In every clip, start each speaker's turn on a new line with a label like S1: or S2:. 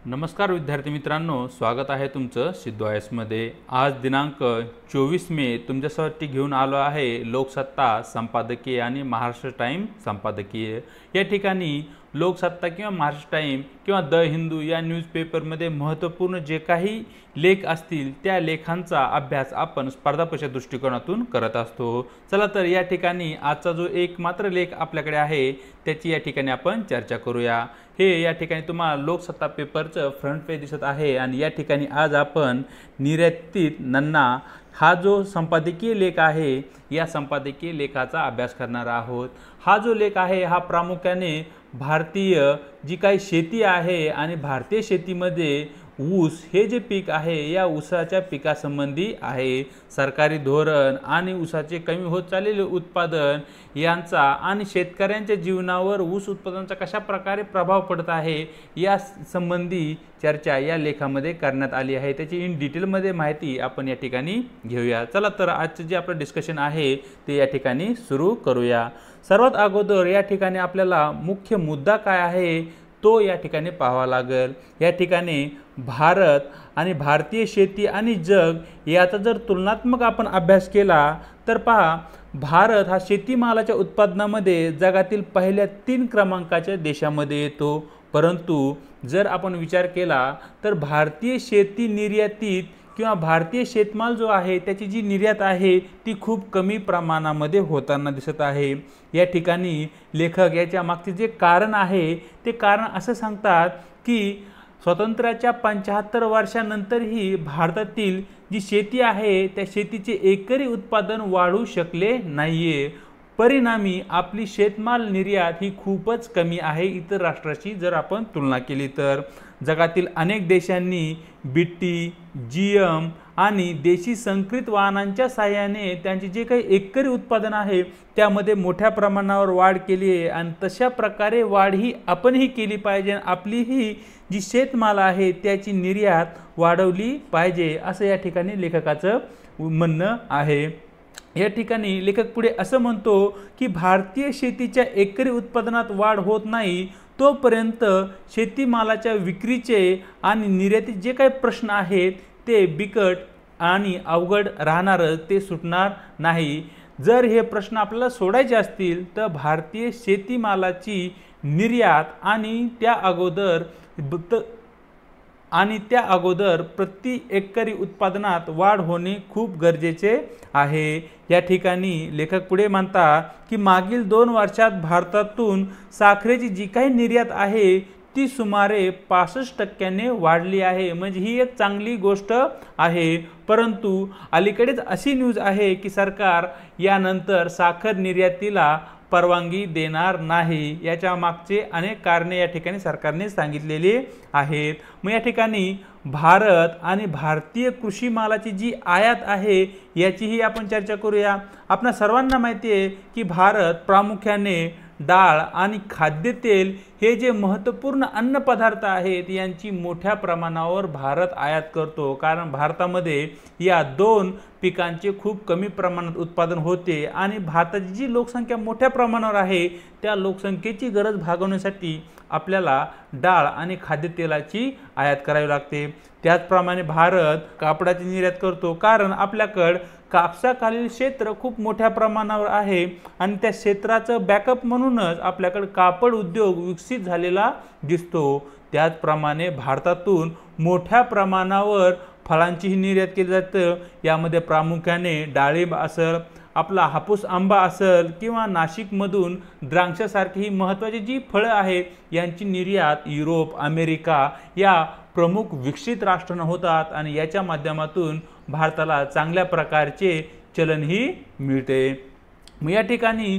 S1: नमस्कार विद्यार्थी मित्रांनो, स्वागत आहे तुमचं सिद्धू मध्ये। आज दिनांक 24 मे तुमच्यासाठी घेऊन आलो आहे लोकसत्ता संपादकीय आणि महाराष्ट्र टाइम संपादकीय। या ठिकाणी लोकसत्ता किंवा महाराष्ट्र टाइम किंवा द हिंदू या न्यूजपेपरमध्ये महत्त्वपूर्ण जे काही लेख असतील त्या लेखांचा अभ्यास आपण स्पर्धा परीक्षा दृष्टिकोनातून करत असतो। चला तर या ठिकाणी आजचा जो एक मात्र लेख आपल्याकडे आहे त्याची या ठिकाणी आपण चर्चा करूया। हे या ठिकाणी तुम्हाला लोकसत्ता पेपरचं फ्रंट पेज दिसत आहे आणि या ठिकाणी आज आपण निर्यातीत नन्ना हा जो संपादकीय लेख आहे या संपादकीय लेखाचा अभ्यास करणार आहोत। हा जो लेख आहे हा प्रामुख्याने भारतीय जी काही शेती आहे आणि भारतीय शेतीमध्ये ऊस हे जे पीक आहे या ऊसाच्या पिकासंबंधी आहे। सरकारी धोरण आणि ऊसाचे कमी होत चाललेले उत्पादन यांचा आणि शेतकऱ्यांच्या जीवनावर ऊस उत्पादनाचा कशा प्रकारे प्रभाव पडत आहे या संबंधी चर्चा या लेखामध्ये करण्यात आली आहे। त्याची इन डिटेलमध्ये माहिती आपण या ठिकाणी घेऊया। चला तर आजचे जे आपलं डिस्कशन आहे ते या ठिकाणी सुरू करूया। सर्वात अगोदर या ठिकाणी आपल्याला मुख्य मुद्दा काय आहे तो या ठिकाणी पाहावा लागेल। या ठिकाणी भारत आणि भारतीय शेती आणि जग याचा जर तुलनात्मक आपण अभ्यास केला तर पहा, भारत हा शेतीमालाच्या उत्पादनामध्ये जगातील पहिल्या 3 क्रमांकाच्या देशामध्ये येतो। परंतु जर आपण विचार केला तर भारतीय शेती निर्यातीत किंवा भारतीय शेतमाल जो आहे त्याची जी निर्यात आहे ती खूप कमी प्रमाणामध्ये होताना दिसत आहे। या ठिकाणी लेखक याच्या मागचे जे कारण आहे ते कारण असं सांगतात की स्वातंत्र्याच्या 75 वर्षांनंतरही भारतातील जी शेती आहे त्या शेतीचे एकरी उत्पादन वाढू शकले नाहीये। परिणामी आपली शेतमाल निर्यात ही खूपच कमी आहे इतर राष्ट्रांशी जर आपण तुलना केली तर। जगातील अनेक देशांनी बीटी, जीएम आणि देशी संकरित वाहनांच्या सहाय्याने त्यांचे जे काही एकरी उत्पादन आहे त्यामध्ये मोठ्या प्रमाणावर वाढ केली आहे आणि तशा प्रकारे वाढ ही आपणही केली पाहिजे। आपली ही जी शेतमाल आहे त्याची निर्यात वाढवली पाहिजे असं या ठिकाणी लेखकाचं म्हणणं आहे। या ठिकाणी लेखक पुढे असं म्हणतो की भारतीय शेतीच्या एकरी उत्पादनात वाढ होत नाही तोपर्यंत शेतीमालाच्या विक्रीचे आणि निर्यातीचे जे काही प्रश्न आहेत ते बिकट आणि अवघड राहणार, ते सुटणार नाही। जर हे प्रश्न आपल्याला सोडायचे असतील तर भारतीय शेतीमालाची निर्यात आणि त्या अगोदर प्रति एकरी उत्पादनात वाढ होणे खूप गरजेचे आहे। या ठिकाणी लेखक पुढे म्हणतात की मागील 2 वर्षात भारतातून साखरेची जी काही निर्यात आहे ती सुमारे 65% वाढली आहे, म्हणजे ही एक चांगली गोष्ट आहे। परंतु अलीकडेच अशी न्यूज आहे की सरकार यानंतर साखर निर्यातीला परवानगी देणार नाही। याच्या मागचे अनेक कारणे या ठिकाणी सरकारने सांगितलेली आहेत। मग या ठिकाणी भारत आणि भारतीय कृषी मालाची जी आयात आहे याचीही आपण चर्चा करूया। आपल्या सर्वांना माहिती आहे की भारत प्रामुख्याने डाळ आणि खाद्यतेल हे जे महत्त्वपूर्ण अन्न पदार्थ आहेत यांची मोठ्या प्रमाणावर भारत आयात करतो, कारण भारतामध्ये या 2 पिकांचे खूप कमी प्रमाणात उत्पादन होते आणि भारताची जी लोकसंख्या मोठ्या प्रमाणावर आहे त्या लोकसंख्येची गरज भागवण्यासाठी आपल्याला डाळ आणि खाद्यतेलाची आयात करावी लागते। त्याचप्रमाणे भारत कापडाची निर्यात करतो, कारण आपल्याकडे कापसाखालील क्षेत्र खूप मोठ्या प्रमाणावर आहे आणि त्या क्षेत्राचं बॅकअप म्हणूनच आपल्याकडे कापड उद्योग विकसित झालेला दिसतो। त्याचप्रमाणे भारतातून मोठ्या प्रमाणावर फळांचीही निर्यात केली जाते। यामध्ये प्रामुख्याने डाळिंब असेल, आपला हापूस आंबा असेल किंवा नाशिकमधून द्राक्षासारखी ही महत्त्वाची जी फळं आहेत यांची निर्यात युरोप, अमेरिका या प्रमुख विकसित राष्ट्रांना होतात आणि याच्या माध्यमातून भारताला चांगल्या प्रकारचे चलनही मिळते। मग या ठिकाणी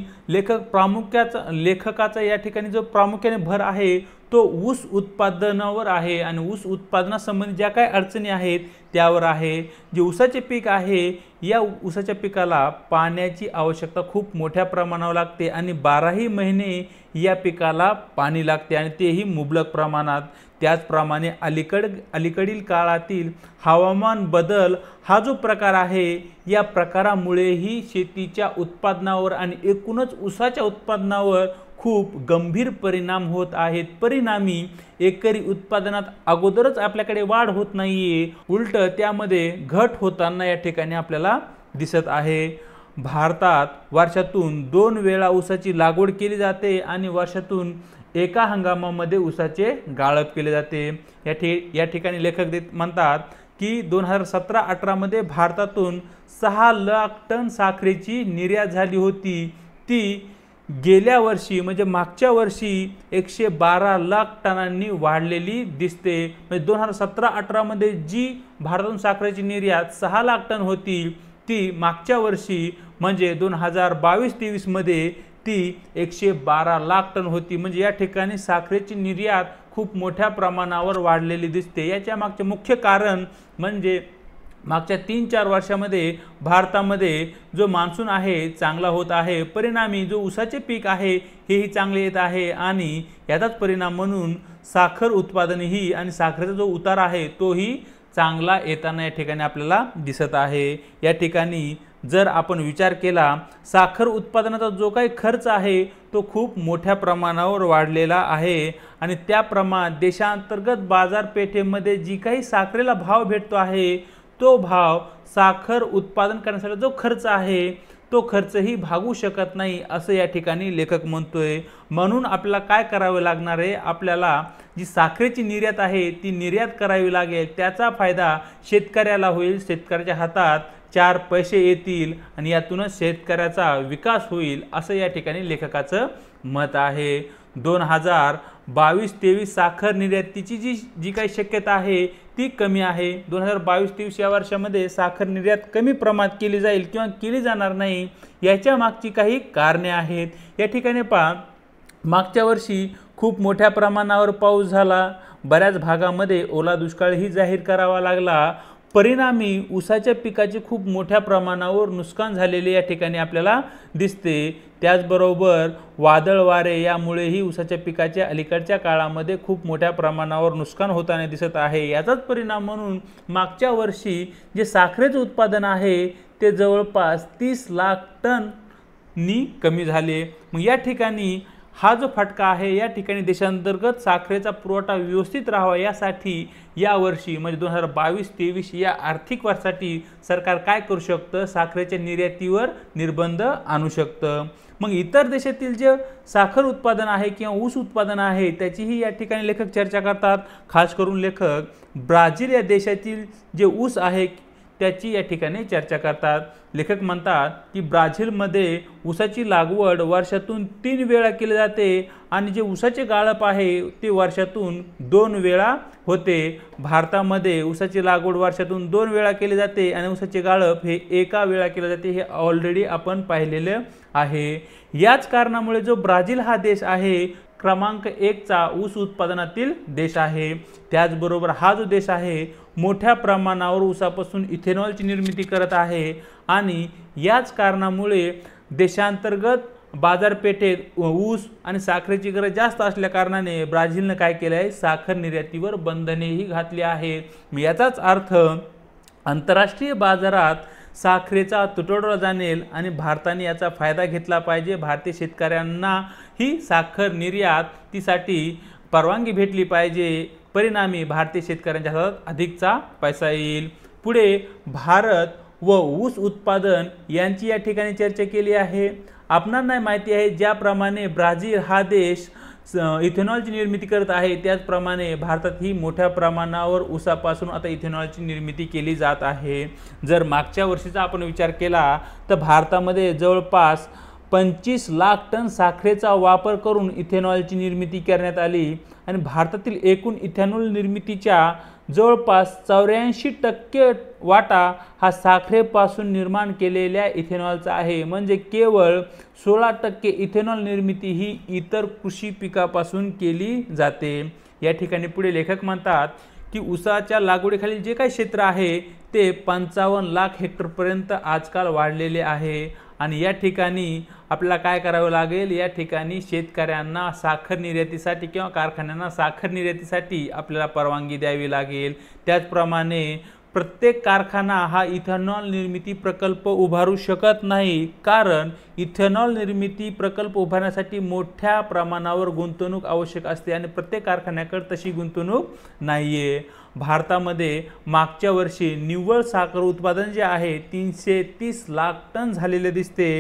S1: लेखकाचा या ठिकाणी जो प्रामुख्याने भर आहे तो ऊस उत्पादनावर आहे आणि ऊस उत्पादनासंबंधी ज्या काही अडचणी आहेत त्यावर आहे। जे ऊसाचे पीक आहे या ऊसाच्या पिकाला पाण्याची आवश्यकता खूप मोठ्या प्रमाणावर लागते आणि 12ही महिने या पिकाला पाणी लागते आणि तेही मुबलक प्रमाणात। त्याचप्रमाणे अलीकडील काळातील हवामान बदल हा जो प्रकार आहे या प्रकारामुळेही शेतीच्या उत्पादनावर आणि एकूणच ऊसाच्या उत्पादनावर खूप गंभीर परिणाम होत आहेत। परिणामी एकरी उत्पादनात अगोदरच आपल्याकडे वाढ होत नाहीये, उलट त्यामध्ये घट होताना या ठिकाणी आपल्याला दिसत आहे। भारतात वर्षातून 2 वेळा ऊसाची लागवड केली जाते आणि वर्षातून एका हंगामामध्ये ऊसाचे गाळप केले जाते। या ठिकाणी लेखक म्हणतात की 2017-18 मध्ये भारतातून 6 लाख टन साखरेची निर्यात झाली होती, ती गेल्या वर्षी म्हणजे मागच्या वर्षी 112 लाख टनांनी वाढलेली दिसते। म्हणजे 2017-18 मध्ये जी भारतातून साखरेची निर्यात 6 लाख टन होती, ती मागच्या वर्षी म्हणजे 2022-23 मध्ये ती 112 लाख टन होती। म्हणजे या ठिकाणी साखरेची निर्यात खूप मोठ्या प्रमाणावर वाढलेली दिसते। याच्या मागचे मुख्य कारण म्हणजे मागच्या 3-4 वर्षामध्ये भारतामध्ये जो मान्सून आहे चांगला होत आहे, परिणामी जो ऊसाचे पीक आहे हेही चांगले येत आहे आणि याचाच परिणाम म्हणून साखर उत्पादनही आणि साखरेचा जो उतार आहे तोही चांगला येताना या ठिकाणी आपल्याला दिसत आहे। या ठिकाणी जर आपण विचार केला, साखर उत्पादनाचा जो काही खर्च आहे तो खूप मोठ्या प्रमाणावर वाढलेला आहे आणि त्या प्रमाणात देशांतर्गत बाजारपेठेमध्ये जी काही साखरेला भाव भेटतो आहे तो भाव साखर उत्पादन करण्यासाठी जो खर्च आहे तो खर्चही भागू शकत नाही असं या ठिकाणी लेखक म्हणतोय। म्हणून आपल्याला काय करावे लागणार आहे, आपल्याला जी साखरेची निर्यात आहे ती निर्यात करावी लागेल, त्याचा फायदा शेतकऱ्याला होईल, शेतकऱ्याच्या हातात 4 पैसे येतील आणि यातूनच शेतकऱ्याचा विकास होईल असं या ठिकाणी लेखकाचं मत आहे। 2022-23 साखर निर्यातीची जी काही शक्यता आहे ती कमी आहे। 2022-23 या वर्षामध्ये साखर निर्यात कमी प्रमाणात केली जाईल किंवा केली जाणार नाही, याच्या मागची काही कारणे आहेत। या ठिकाणी पहा, मागच्या वर्षी खूप मोठ्या प्रमाणावर पाऊस झाला, बऱ्याच भागामध्ये ओला दुष्काळही जाहीर करावा लागला, परिणामी ऊसाच्या पिकाचे खूप मोठ्या प्रमाणावर नुकसान झालेले या ठिकाणी आपल्याला दिसते। त्याचबरोबर वादळ वारे यामुळेही ऊसाच्या पिकाच्या अलीकडच्या काळामध्ये खूप मोठ्या प्रमाणावर नुकसान होताना दिसत आहे। याचाच परिणाम म्हणून मागच्या वर्षी जे साखरेचे उत्पादन आहे ते जवळपास 30 लाख टननी कमी झाले। मग या ठिकाणी हा जो फटका आहे, या ठिकाणी देशांतर्गत साखरेचा पुरवठा व्यवस्थित राहावा यासाठी या वर्षी म्हणजे 2022-23 या आर्थिक वर्षासाठी सरकार काय करू शकतं, साखरेच्या निर्यातीवर निर्बंध आणू शकतं। मग इतर देशातील जे साखर उत्पादन आहे किंवा ऊस उत्पादन आहे त्याचीही या ठिकाणी लेखक चर्चा करतात। खास करून लेखक ब्राझील या देशातील जे ऊस आहे त्याची या ठिकाणी चर्चा करतात। लेखक म्हणतात की ब्राझीलमध्ये ऊसाची लागवड वर्षातून 3 वेळा केली जाते आणि जे ऊसाचे गाळप आहे ते वर्षातून 2 वेळा होते। भारतामध्ये ऊसाची लागवड वर्षातून 2 वेळा केली जाते आणि ऊसाचे गाळप हे एका वेळा केले जाते, हे ऑलरेडी आपण पाहिलेले आहे। याच कारणामुळे जो ब्राझील हा देश आहे क्रमांक 1 चा ऊस उत्पादनातील देश आहे। त्याचबरोबर हा जो देश आहे मोठ्या प्रमाणावर ऊसापासून इथेनॉलची निर्मिती करत आहे आणि याच कारणामुळे देशांतर्गत बाजारपेठेत ऊस आणि साखरेची गरज जास्त असल्या कारणाने ब्राझीलने काय केले आहे, साखर निर्यातीवर बंधनेही घातली आहेत। याचाच अर्थ आंतरराष्ट्रीय बाजारात साखरेचा तुटवडा जाणेल आणि भारताने याचा फायदा घेतला पाहिजे। भारतीय शेतकऱ्यांना ही साखर निर्यातीसाठी परवानगी भेटली पाहिजे, परिणामी भारतीय शेतकऱ्यांच्या हातात अधिकचा पैसा येईल। पुढे भारत व ऊस उत्पादन यांची या ठिकाणी चर्चा केली आहे। आपणांना माहिती आहे ज्याप्रमाणे ब्राझील हा देश इथेनॉलची निर्मिती करत आहे त्याचप्रमाणे भारतात ही मोठ्या प्रमाणावर ऊसापासून आता इथेनॉलची निर्मिती केली जात आहे। जर मागच्या वर्षीचा आपण विचार केला तर भारतामध्ये जवळपास 25 लाख टन साखरेचा वापर करून इथेनॉलची निर्मिती करण्यात आली आणि भारतातील एकूण इथेनॉल निर्मितीच्या जवळपास 84% वाटा हा साखरेपासून निर्माण केलेल्या इथेनॉलचा आहे। म्हणजे केवळ 16% इथेनॉल निर्मिती ही इतर कृषी पिकापासून केली जाते। या ठिकाणी पुढे लेखक म्हणतात की ऊसाच्या लागवडीखालील जे काही क्षेत्र आहे ते 55 लाख हेक्टरपर्यंत आजकाल वाढलेले आहे आणि या ठिकाणी आपल्याला काय करावे लागेल, या ठिकाणी शेतकऱ्यांना साखर निर्यातीसाठी किंवा कारखान्यांना साखर निर्यातीसाठी आपल्याला परवानगी द्यावी लागेल। त्याचप्रमाणे प्रत्येक कारखाना हा इथेनॉल निर्मिती प्रकल्प उभारू शकत नाही, कारण इथेनॉल निर्मिती प्रकल्प उभारण्यासाठी मोठ्या प्रमाणावर गुंतवणूक आवश्यक असते आणि प्रत्येक कारखान्याकडे तशी गुंतवणूक नाहीये। भारतामध्ये मागच्या वर्षी निव्वळ साखर उत्पादन जे आहे 330 लाख टन झालेले दिसते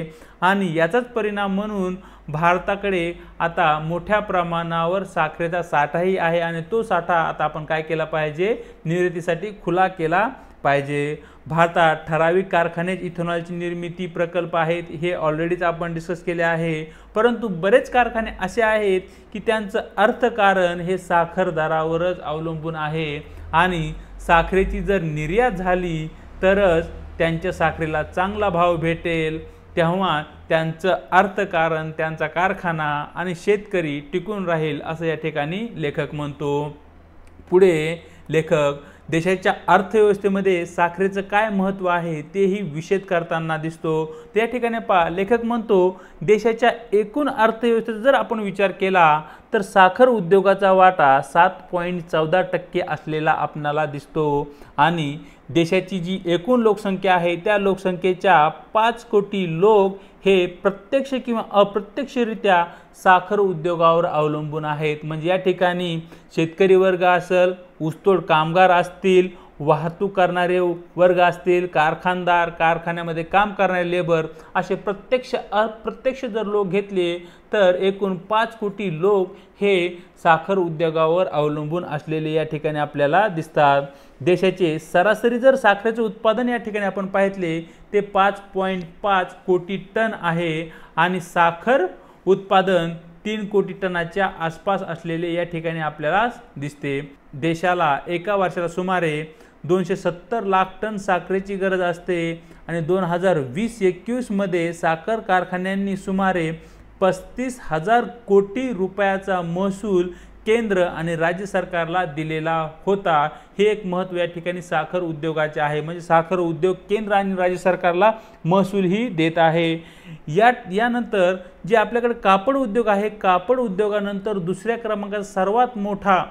S1: आणि याचाच परिणाम म्हणून भारताकडे आता मोठ्या प्रमाणावर साखरेचा साठाही आहे आणि तो साठा आता आपण काय केला पाहिजे, निर्यातीसाठी खुला केला पाहिजे। भारतात ठराविक कारखाने इथेनॉलची निर्मिती प्रकल्प आहेत, हे ऑलरेडीच आपण डिस्कस केले आहे, परंतु बरेच कारखाने असे आहेत की त्यांचं अर्थकारण हे साखर दरावरच अवलंबून आहे आणि साखरेची जर निर्यात झाली तरच त्यांच्या साखरेला चांगला भाव भेटेल, तेव्हा त्यांचं अर्थकारण, त्यांचा कारखाना आणि शेतकरी टिकून राहील असं या ठिकाणी लेखक म्हणतो। पुढे लेखक देशाच्या अर्थव्यवस्थेमध्ये साखरेचं काय महत्त्व आहे तेही विशद करताना दिसतो। त्या ठिकाणी लेखक म्हणतो देशाच्या एकूण अर्थव्यवस्थेचा जर आपण विचार केला तर साखर उद्योगाचा वाटा 7.14% असलेला आपल्याला दिसतो आणि देशाची जी एकूण लोकसंख्या आहे त्या लोकसंख्येच्या 5 कोटी लोक हे प्रत्यक्ष किंवा अप्रत्यक्षरित्या साखर उद्योगावर अवलंबून आहेत। म्हणजे या ठिकाणी शेतकरी वर्ग असेल, ऊसतोड कामगार असतील, वाहतूक करणारे वर्ग असतील, कारखानदार, कारखान्यामध्ये काम करणारे लेबर, असे प्रत्यक्ष अप्रत्यक्ष जर लोक घेतले तर एकूण 5 कोटी लोक हे साखर उद्योगावर अवलंबून असलेले या ठिकाणी आपल्याला दिसतात। देशाचे सरासरी जर साखरेचे उत्पादन या ठिकाणी आपण पाहितले ते 5.5 कोटी टन आहे आणि साखर उत्पादन 3 कोटी टनाच्या आसपास असलेले या ठिकाणी आपल्याला दिसते। देशाला एका वर्षाला सुमारे 270 लाख टन साखरेची गरज असते आणि 2020-21 मध्ये साखर कारखान्यांनी सुमारे 35,000 कोटी रुपयाचा महसूल केंद्र आणि राज्य सरकारला दिलेला होता। हे एक महत्त्व या ठिकाणी साखर उद्योगाचे आहे, म्हणजे साखर उद्योग केंद्र आणि राज्य सरकारला महसूल ही देत आहे। यानंतर जे आपल्याकडे कापड उद्योग आहे, कापड उद्योगानंतर दुसऱ्या क्रमांकाचा सर्वात मोठा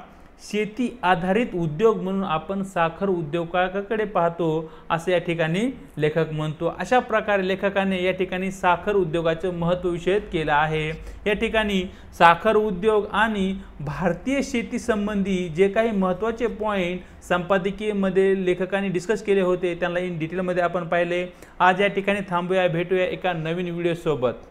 S1: शेती आधारित उद्योग म्हणून आपण साखर उद्योगाकडे पाहतो असे या ठिकाणी लेखक म्हणतो। अशा प्रकारे लेखकाने या ठिकाणी साखर उद्योगाचे महत्त्व विषद केला आहे। या ठिकाणी साखर उद्योग आणि भारतीय शेती संबंधी जे काही महत्त्वाचे पॉइंट संपादकीयमध्ये लेखकाने डिस्कस केले होते त्यांना इन डिटेलमध्ये आपण पाहिले। आज या ठिकाणी थांबूया, भेटूया एका नवीन व्हिडिओ सोबत।